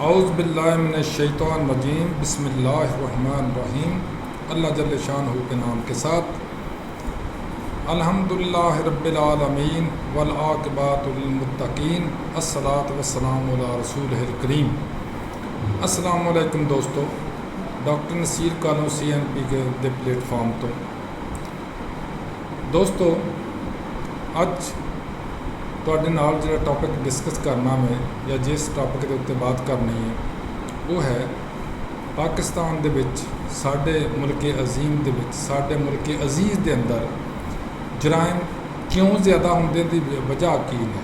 औज़ बिल्लाहि मिनश्शैतानिर्रजीम बिस्मिल्लाहिर्रहमानिर्रहीम। अल्लाह जल्ल शानहू के नाम के साथ। अल्हम्दुलिल्लाहि रब्बिल आलमीन वल आक़िबतु लिल मुत्तक़ीन अस्सलातु वस्सलामु अला रसूलिहिल करीम। अस्सलामु अलैकुम दोस्तों, डॉक्टर नसीर कालों CNP के प्लेटफॉर्म तो दोस्तों अज ਤੁਹਾਡੇ ਨਾਲ ਜਿਹੜਾ ਟੌਪਿਕ ਡਿਸਕਸ ਕਰਨਾ ਮੈਂ ਜਾਂ ਜਿਸ ਟੌਪਿਕ ਦੇ ਉੱਤੇ ਬਾਤ ਕਰਨੀ ਹੈ ਉਹ ਹੈ ਪਾਕਿਸਤਾਨ ਦੇ ਵਿੱਚ ਸਾਡੇ ਮੁਲਕੇ ਅਜ਼ੀਮ ਦੇ ਵਿੱਚ ਸਾਡੇ ਮੁਲਕੇ ਅਜ਼ੀਜ਼ ਦੇ ਅੰਦਰ ਜਰਾਇਮ ਕਿਉਂ ਜ਼ਿਆਦਾ ਹੁੰਦੇ ਦੀ ਵਜ੍ਹਾ ਕੀ ਹੈ।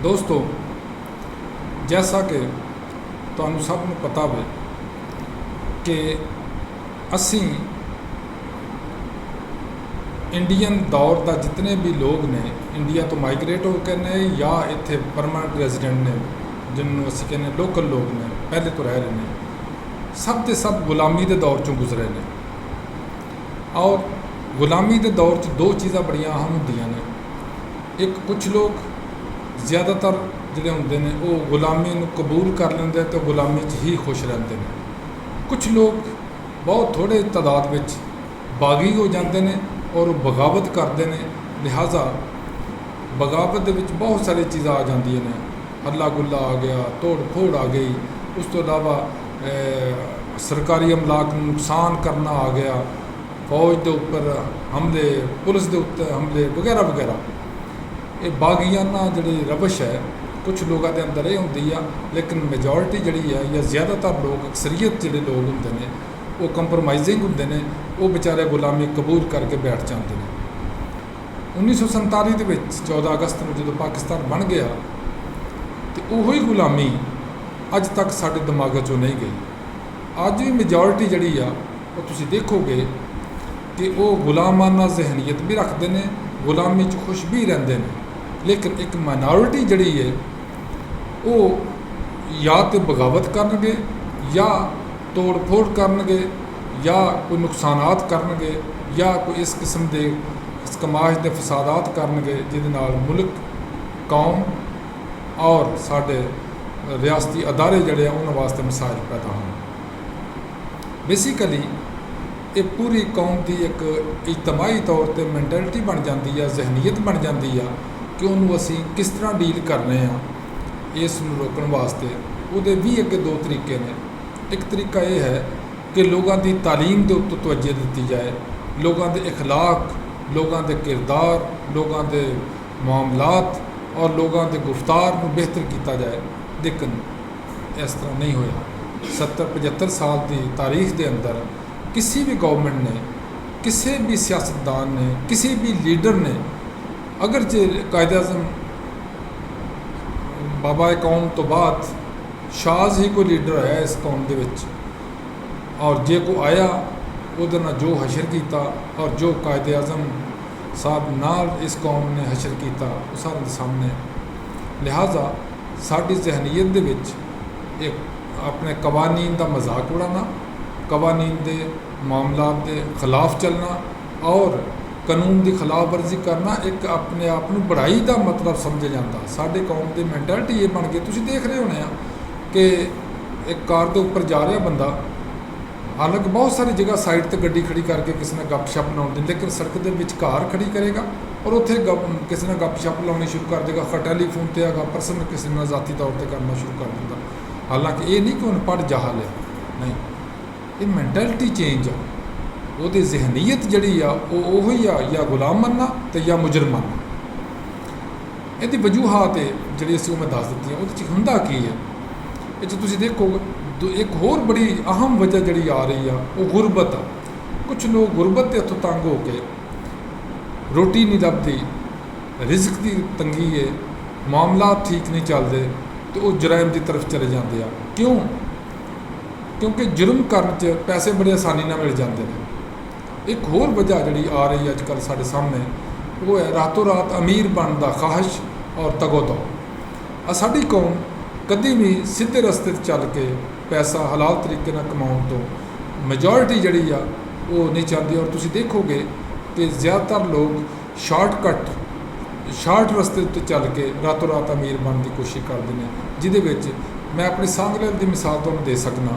ਦੋਸਤੋ ਜੈਸਾ ਕਿ ਤੁਹਾਨੂੰ ਸਭ ਨੂੰ ਪਤਾ ਹੋਵੇ ਕਿ ਅਸੀਂ इंडियन दौर का जितने भी लोग ने इंडिया तो माइग्रेट होकर ने या इतने परमानेंट रेजिडेंट ने जिन्होंने असी कहने लोकल लोग ने पहले तो रह रहे हैं सब के सब गुलामी के दौर चों गुजरे ने। और गुलामी के दौर च दो चीज़ां बड़ियां अहम होंदियां ने। एक कुछ लोग ज़्यादातर जिहड़े हुंदे ने वो गुलामी नूं कबूल कर लेंदे तो गुलामी च ही खुश रहंदे ने। कुछ लोग बहुत थोड़े तादाद विच बागी हो जाते हैं और बगावत करते हैं। लिहाजा बगावत के बहुत सारी चीज़ा आ जाती ने, हल्ला गुल्ला आ गया, तोड़ फोड़ आ गई, उस तो अलावा सरकारी अमलाक नुकसान करना आ गया, फौज के उपर हमले, पुलिस के उत्ते हमले वगैरह वगैरह। ये बागियाना जी रवश है कुछ लोगों के अंदर ये होंगी है, लेकिन मेजोरिटी जी है या ज़्यादातर लोग अक्सरीयत जो लोग होंगे ने वो कंप्रोमाइजिंग होंगे ने, वो बेचारे गुलामी कबूल करके बैठ जाते हैं। 1947 के 14 अगस्त में जो पाकिस्तान बन गया तो वही गुलामी अज तक साढ़े दिमाग चो नहीं गई। अज भी मेजोरिटी जी वो तुम देखोगे कि वो गुलामाना जहनीयत भी रखते हैं, गुलामी च खुश भी रहते हैं। लेकिन एक माइनॉरिटी जी है वो या तो बगावत करनगे या तोड़ फोड़ करनगे या कोई नुकसानात करनगे या कोई इस किस्म के समाज के फसादात करनगे जिहदे नाल मुल्क कौम और साडे रियासती अदारे जड़े उन्होंने वास्ते मसाइल पैदा होण। बेसिकली ये पूरी कौम की एक इजतमाही तौर पर मैंटैलिटी बन जाती है, जहनीयत बन जाती है कि उन्होंने असी किस तरह डील करने इस रोकने वास्ते। वो भी अगे दो तरीके ने। एक तरीका यह है कि लोगों की तालीम के उत्ते तवज्जो दी जाए, लोगों के इखलाक, लोगों के किरदार, लोगों के मामलात और लोगों के गुफ्तार को बेहतर किया जाए। लेकिन इस तरह नहीं होया। 70-75 साल की तारीख के अंदर किसी भी गवर्नमेंट ने, किसी भी सियासतदान ने, किसी भी लीडर ने अगर जे कायदे-आज़म बाबा कौम तो बाद शाज ही कोई लीडर है इस कौम के विच, और जे को आया उहदे नाल जो हशर किया और जो कायदे-आज़म साहब नाल इस कौम ने हशर किया वो सारे सामने। लिहाजा साड़ी जहनीयत दे विच एक अपने कवानीन का मजाक उड़ाना, कवानीन के मामलात के खिलाफ चलना और कानून की खिलाफ वर्जी करना एक अपने आप को बड़ाई का मतलब समझा जाता। साडे कौम की मैंटैलिटी ये बन गई। तुसीं देख रहे होने कि एक कार के उपर जा रहा बंदा, हालांकि बहुत सारी जगह साइड पर गड्डी खड़ी करके किसी ने गप शप लाउण दी, लेकिन सड़क के विचकार खड़ी करेगा और उत्थे किसी ने गप शप लाउणी शुरू कर देगा, टेलीफोन पर आगा पर्सन किसी ने जाती तौर पर करना शुरू कर देगा। हालांकि ये नहीं कि उन्हें पढ़ जाहल है, नहीं, ये मैंटैलिटी चेंज आ। वो जहनीयत जी वही आ या गुलाम बनना तो या मुजरम बनना। ये वजूहात जी असी मैं दस दी वो हुंदा की है। ये तुसीं देखोगे एक होर बड़ी अहम वजह जी आ रही है वो गुरबत आ। कुछ लोग गुरबत के हथों तंग हो के रोटी नहीं लभदी, रिज़्क की तंगी है, मामला ठीक नहीं चलते तो वो जराइम की तरफ चले जाते हैं। क्यों? क्योंकि जुर्म करने च पैसे बड़े आसानी नाल मिल जाते हैं। एक होर वजह जी आ रही है अजकल साढ़े सामने वो है रातों रात अमीर बनने का ख्वाहिश और तगोदो। साड़ी कौम कभी भी सीधे रस्ते चल के पैसा हलाल तरीके नाल कमाउण तो मेजोरिटी जी वो नहीं चाहती। और तुसीं देखोगे कि ज़्यादातर लोग शार्ट रस्ते उत्ते चल के रातों रात अमीर बनने की कोशिश करते हैं, जिहदे विच मैं अपनी सांगले की मिसाल तुहानूं दे सकना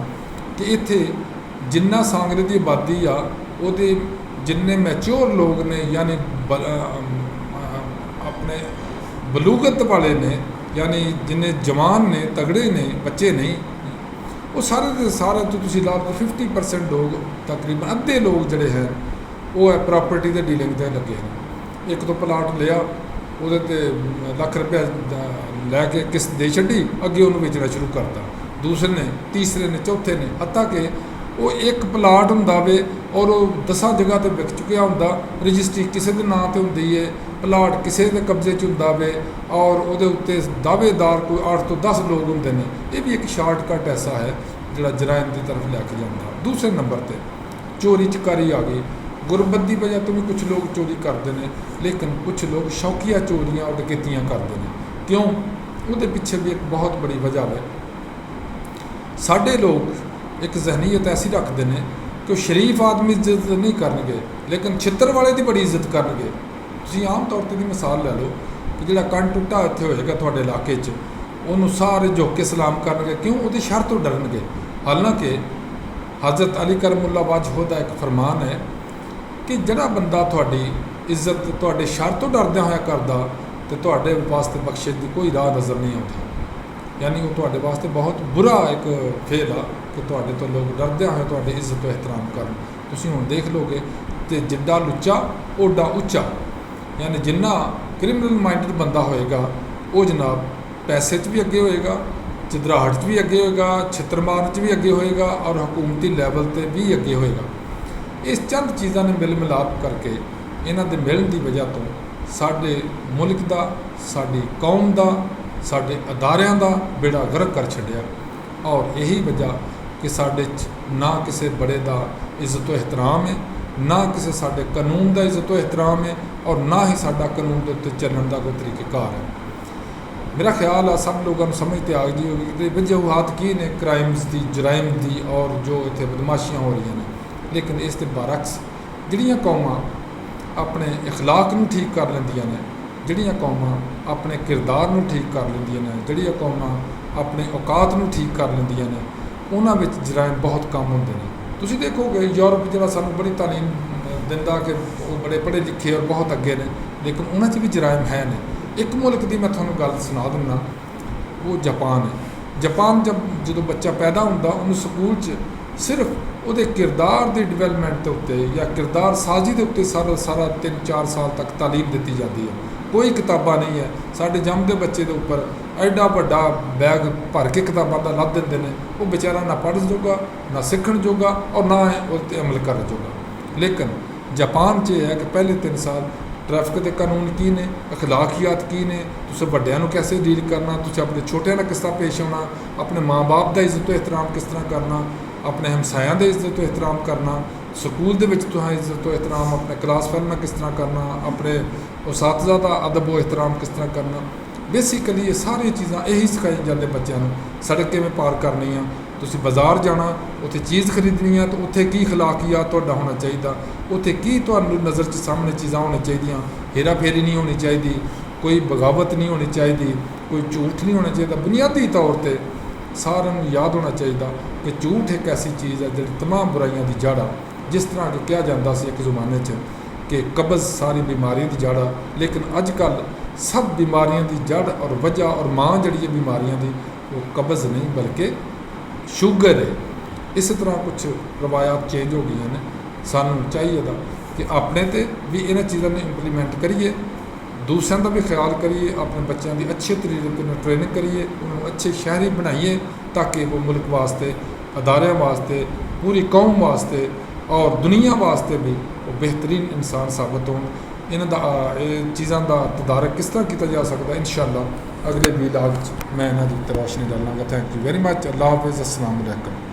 कि इत्थे जिन्ना सांगले की आबादी आ ਉਹਦੇ जिन्ने मैच्योर लोग ने यानी अपने बलूगत वाले ने यानी जिन्ने जवान ने तगड़े ने बच्चे नहीं वो सारे के सारे तो तुसीं ला लो 50% लोग तकरीबन अद्धे लोग जिहड़े हैं वो है प्रॉपर्टी के डीलिंग ते लगे हैं। एक तो प्लाट लिया ਉਹਦੇ ਤੇ ਲੱਖ रुपया लैके किस्त दे छड्डी अगे ਉਹਨੂੰ ਵੇਚਣਾ शुरू करता दूसरे ने तीसरे ने चौथे ने हत्ता कि वो एक प्लाट हुंदा वे और वो 10 जगह ते विक चुकिया हुंदा रजिस्ट्री किसी के नाम ते हुंदी है प्लाट किसी के कब्जे च हुंदा वे और ਉਹਦੇ उत्ते दावेदार कोई 8 तो 10 लोग हुंदे ने। ये भी एक शार्टकट ऐसा है जिहड़ा जराइम की तरफ लैके जाता। दूसरे नंबर पर चोरी चकारी आ गई। गुरबत की वजह तो भी कुछ लोग चोरी करते हैं लेकिन कुछ लोग शौकिया चोरियां और डकैतियाँ करते हैं। क्यों? उसके पीछे भी एक बहुत बड़ी वजह है। साढ़े लोग एक जहनीयत ऐसी रखते हैं कि वो शरीफ आदमी इज्जत नहीं करनगे लेकिन छित्र वाले की बड़ी इज्जत करनगे। तुसीं आम तौर पर मिसाल लै लो कि जिहड़ा कंन टुट्टा इत्थे होएगा तुहाडे इलाके च उन्होंने सारे झुक के सलाम करनगे। क्यों? वो शर तो डरनगे। हालांकि हज़रत अली करमुल्ला वजह का एक फरमान है कि जिहड़ा बंदा तुहाडी इज्जत तुहाडे शर तो डरदे होया करदा ते तुहाडे वास्ते बख्शिश की कोई राह नज़र नहीं आती। यानी वो तुहाडे वास्ते बहुत बुरा एक फेल आ कि तुहाडे तो लोग डरदे होए तुहाडी इज्जत तो एहतराम करन। तुसीं हुण देख लोगे तो जिड्डा लुच्चा ओडा उच्चा। यानी जिन्ना क्रिमिनल माइंडेड बंदा होएगा वो जनाब पैसे च भी अगे होएगा, चिदराहट च भी अगे होएगा, छित्रमार च भी अगे होएगा और हुकूमती लैवल पर भी अगे होएगा। इस चंद चीज़ों ने मिल मिलाप करके इन्हां दे मिलण की वजह तो साडे मुल्क का साडी कौम का साडे अदारियां का बेड़ा गर्क कर छड्डिया। और यही वजह कि साडे ना किसी बड़े का इज्जत एहतराम है, ना किसी साडे कानून का इज्जत एहतराम है और ना ही साडा कानून के उत्ते चलण का कोई तरीक़ेकार है। मेरा ख्याल है सब लोगों को समझ आ गई होगी कि वजूहात की ने क्राइम्स की जराइम की और जो इत्थे बदमाशियां हो रही हैं। लेकिन इस दे बरअक्स जिहड़ियां कौमां अपने इखलाक नूं ठीक कर लैंदियां ने, जिहड़ियां कौमां अपने किरदार नूं ठीक कर लैंदियां ने, जिहड़ियां कौमां अपने औकात नूं ठीक कर लैंदियां ने, उन्हां विच जराइम बहुत कम हुंदे ने। तुसीं देखोगे यूरोप जिहड़ा सानूं बड़ी तालीम दिंदा कि वो बड़े पढ़े लिखे और बहुत अगे ने लेकिन उन्हां च भी जराइम है ने। एक मुल्क की मैं तुहानूं गल सुना दिंदा, वो जापान है। जापान जो बच्चा पैदा होंदा उन्होंने स्कूल च सिर्फ ਉਹਦੇ किरदार की डिवेलपमेंट के उत्ते या किरदार साजी के उत्ते सारा 3-4 साल तक तालीम दी जाती है। कोई किताबा नहीं है। साढ़े जमदे बच्चे के उपर एडा वड्डा बैग भर के किताबों का लद देंगे ने, वो बेचारा ना पढ़ जोगा ना सीखण जोगा और ना उस पर अमल कर जोगा। लेकिन जापान च है कि पहले 3 साल ट्रैफिक के कानून की ने, अखलाकियात की ने, तुसें वड्डियां नूं कैसे डील करना, तुसें अपने छोटियां नाल किस तरह पेश आना, अपने माँ बाप का इज्जत एहतराम किस तरह करना, अपने हमसायां दे इज्जत एहतराम करना, स्कूल दे विच तुहां इज्जत एहतराम अपने क्लास फैल में किस तरह करना, अपने उसातज़ा का अदब एहतराम किस तरह करना। बेसिकली ये सारी चीज़ां यही सिखाई जाते बच्चों को। सड़क किवें पार करनी आ, तुसीं बाज़ार जाना उत्थे चीज़ खरीदनी है तो उत्थे की अखलाकियात तुहाडा होना चाहिए, उत्थे की तुहानूं नज़र च सामने चीज़ां होनी चाहिए, हेरा फेरी नहीं होनी चाहिए, कोई बगावत नहीं होनी चाहिए, कोई झूठ नहीं होना चाहिए। बुनियादी तौर पर सारिਆਂ ਨੂੰ याद होना चाहिए कि झूठ एक ऐसी चीज़ है जिहड़ी तमाम बुराइयों की जड़ आ। जिस तरह कि कहा जाता सी एक ज़माने कि कब्ज़ सारी बीमारियों की जड़ आ, लेकिन अजकल सब बीमारियों की जड़ और वजह और माँ जड़ी है बीमारियों की वो कब्ज़ नहीं बल्कि शुगर है। इस तरह कुछ रवायात चेंज हो गई हैं। सानू चाहिए कि अपने ते भी इन्हां चीज़ों ने इंप्लीमेंट करिए, दूसरों का भी ख्याल करिए, अपने बच्चों की अच्छे तरीके से ट्रेनिंग करिए, उन्होंने अच्छे शहरी बनाइए ताकि वो मुल्क वास्ते, अदारे वास्ते, पूरी कौम वास्ते और दुनिया वास्ते भी वो बेहतरीन इंसान साबित हों। इन्हों चीज़ों का तदारक किस तरह किया जा सकता है इंशाअल्लाह अगले वीलाग मैं इन्हों की रोशनी डालांगा। Thank you very much. अल्लाह हाफिज़। अस्सलाम वालेकुम।